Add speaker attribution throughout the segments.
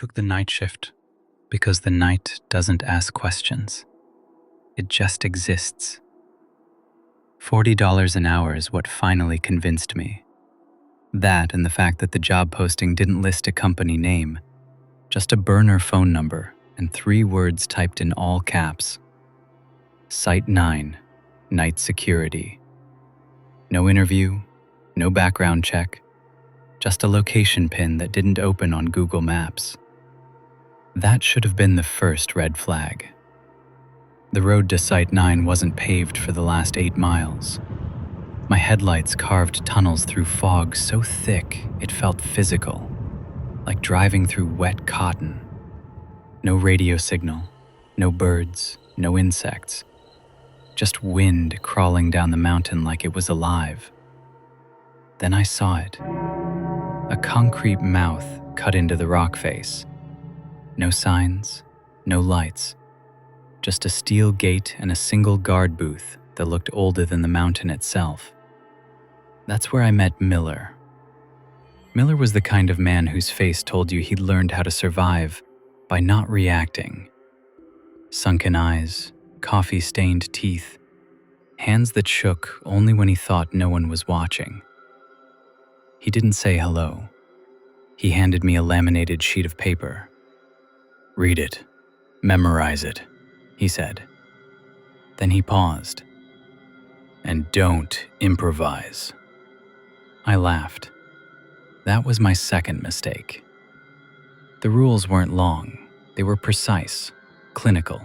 Speaker 1: took the night shift because the night doesn't ask questions. It just exists. $40 an hour is what finally convinced me. That and the fact that the job posting didn't list a company name, just a burner phone number and 3 words typed in all caps. Site 9, Night Security. No interview, no background check, just a location pin that didn't open on Google Maps. That should have been the first red flag. The road to Site 9 wasn't paved for the last 8 miles. My headlights carved tunnels through fog so thick it felt physical, like driving through wet cotton. No radio signal, no birds, no insects. Just wind crawling down the mountain like it was alive. Then I saw it. A concrete mouth cut into the rock face. No signs, no lights. Just a steel gate and a single guard booth that looked older than the mountain itself. That's where I met Miller. Miller was the kind of man whose face told you he'd learned how to survive by not reacting. Sunken eyes, coffee-stained teeth, hands that shook only when he thought no one was watching. He didn't say hello. He handed me a laminated sheet of paper. "Read it. Memorize it," he said. Then he paused. "And don't improvise." I laughed. That was my second mistake. The rules weren't long. They were precise, clinical,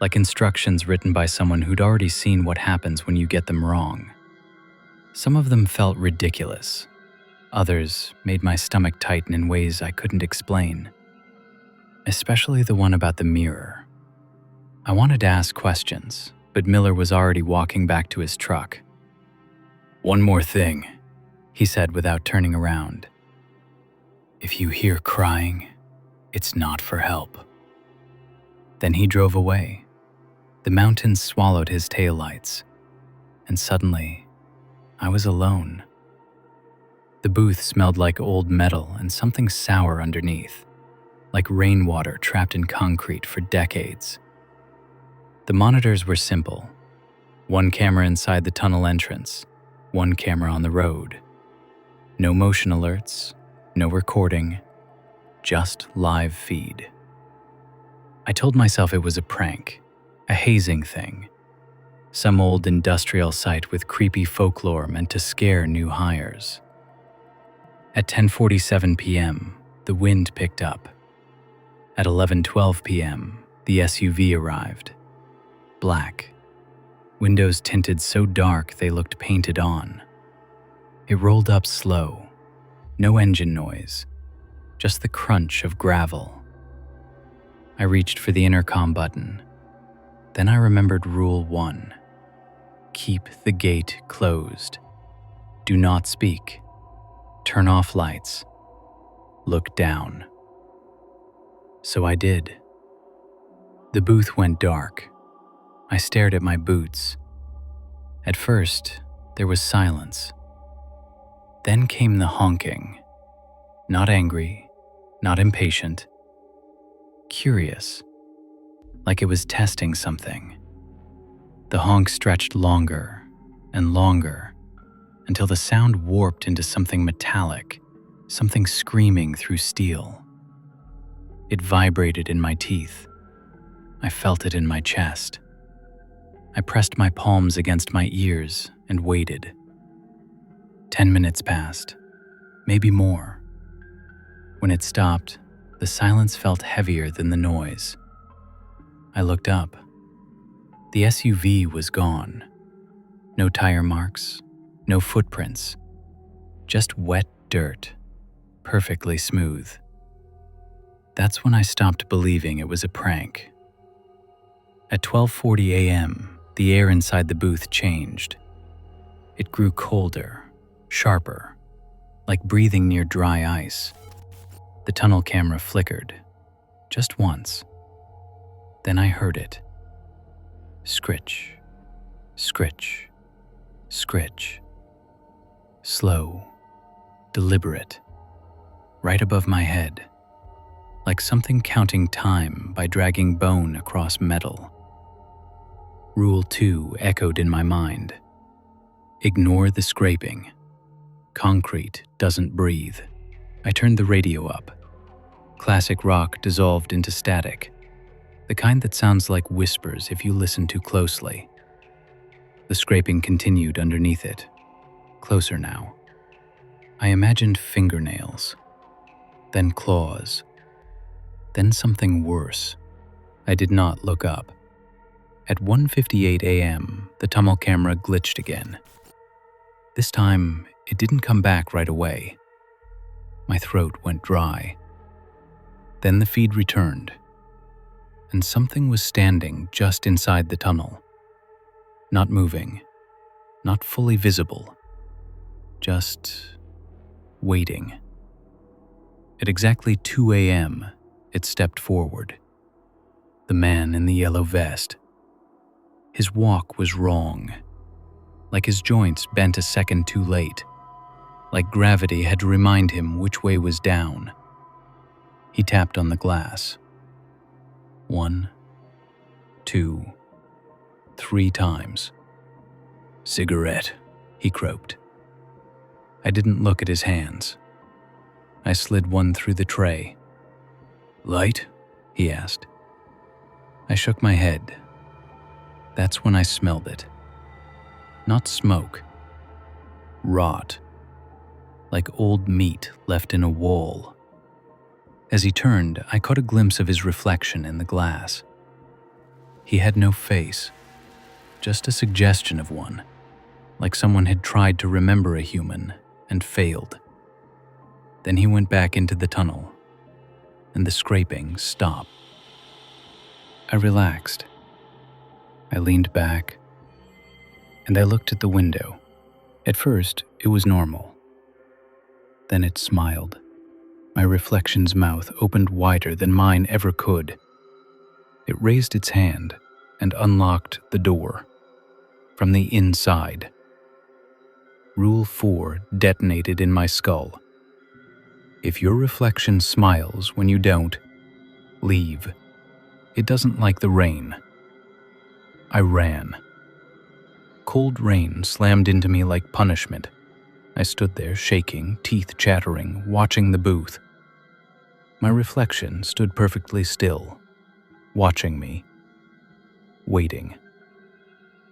Speaker 1: like instructions written by someone who'd already seen what happens when you get them wrong. Some of them felt ridiculous. Others made my stomach tighten in ways I couldn't explain. Especially the one about the mirror. I wanted to ask questions, but Miller was already walking back to his truck. "One more thing," he said without turning around. "If you hear crying, it's not for help." Then he drove away. The mountains swallowed his taillights, and suddenly, I was alone. The booth smelled like old metal and something sour underneath, like rainwater trapped in concrete for decades. The monitors were simple. 1 camera inside the tunnel entrance, 1 camera on the road. No motion alerts, no recording, just live feed. I told myself it was a prank, a hazing thing. Some old industrial site with creepy folklore meant to scare new hires. At 10:47 p.m., the wind picked up. At 11:12 p.m., the SUV arrived. Black. Windows tinted so dark they looked painted on. It rolled up slow. No engine noise. Just the crunch of gravel. I reached for the intercom button. Then I remembered Rule 1. Keep the gate closed. Do not speak. Turn off lights. Look down. So I did. The booth went dark. I stared at my boots. At first, there was silence. Then came the honking. Not angry, not impatient. Curious, like it was testing something. The honk stretched longer and longer until the sound warped into something metallic, something screaming through steel. It vibrated in my teeth. I felt it in my chest. I pressed my palms against my ears and waited. 10 minutes passed, maybe more. When it stopped, the silence felt heavier than the noise. I looked up. The SUV was gone. No tire marks, no footprints. Just wet dirt, perfectly smooth. That's when I stopped believing it was a prank. At 12:40 a.m., the air inside the booth changed. It grew colder, sharper, like breathing near dry ice. The tunnel camera flickered, just once. Then I heard it. Scritch, scritch, scritch. Slow, deliberate, right above my head. like something counting time by dragging bone across metal. Rule 2 echoed in my mind. Ignore the scraping. Concrete doesn't breathe. I turned the radio up. Classic rock dissolved into static, the kind that sounds like whispers if you listen too closely. The scraping continued underneath it, closer now. I imagined fingernails, then claws, then something worse. I did not look up. At 1:58 a.m., the tunnel camera glitched again. This time, it didn't come back right away. My throat went dry. Then the feed returned, and something was standing just inside the tunnel. Not moving, not fully visible, just waiting. At exactly 2 a.m., it stepped forward. The man in the yellow vest. His walk was wrong, like his joints bent a second too late, like gravity had to remind him which way was down. He tapped on the glass. 1, 2, 3 times. "Cigarette," he croaked. I didn't look at his hands. I slid one through the tray. "Light?" he asked. I shook my head. That's when I smelled it. Not smoke. Rot. Like old meat left in a wall. As he turned, I caught a glimpse of his reflection in the glass. He had no face, just a suggestion of one, like someone had tried to remember a human and failed. Then he went back into the tunnel, and the scraping stopped. I relaxed. I leaned back, and I looked at the window. At first, it was normal. Then it smiled. My reflection's mouth opened wider than mine ever could. It raised its hand and unlocked the door from the inside. Rule 4 detonated in my skull. If your reflection smiles when you don't, leave. It doesn't like the rain. I ran. Cold rain slammed into me like punishment. I stood there shaking, teeth chattering, watching the booth. My reflection stood perfectly still, watching me, waiting.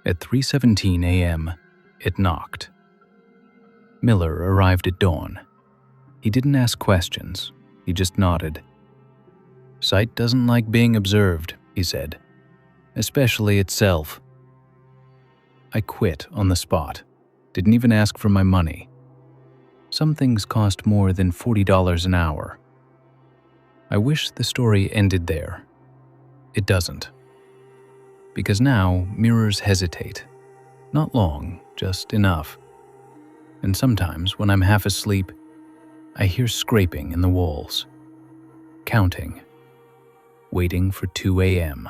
Speaker 1: At 3:17 a.m., it knocked. Miller arrived at dawn. He didn't ask questions, he just nodded. "Sight doesn't like being observed," he said, "especially itself." I quit on the spot, didn't even ask for my money. Some things cost more than $40 an hour. I wish the story ended there. It doesn't. Because now mirrors hesitate. Not long, just enough. And sometimes when I'm half asleep, I hear scraping in the walls, counting, waiting for 2 a.m.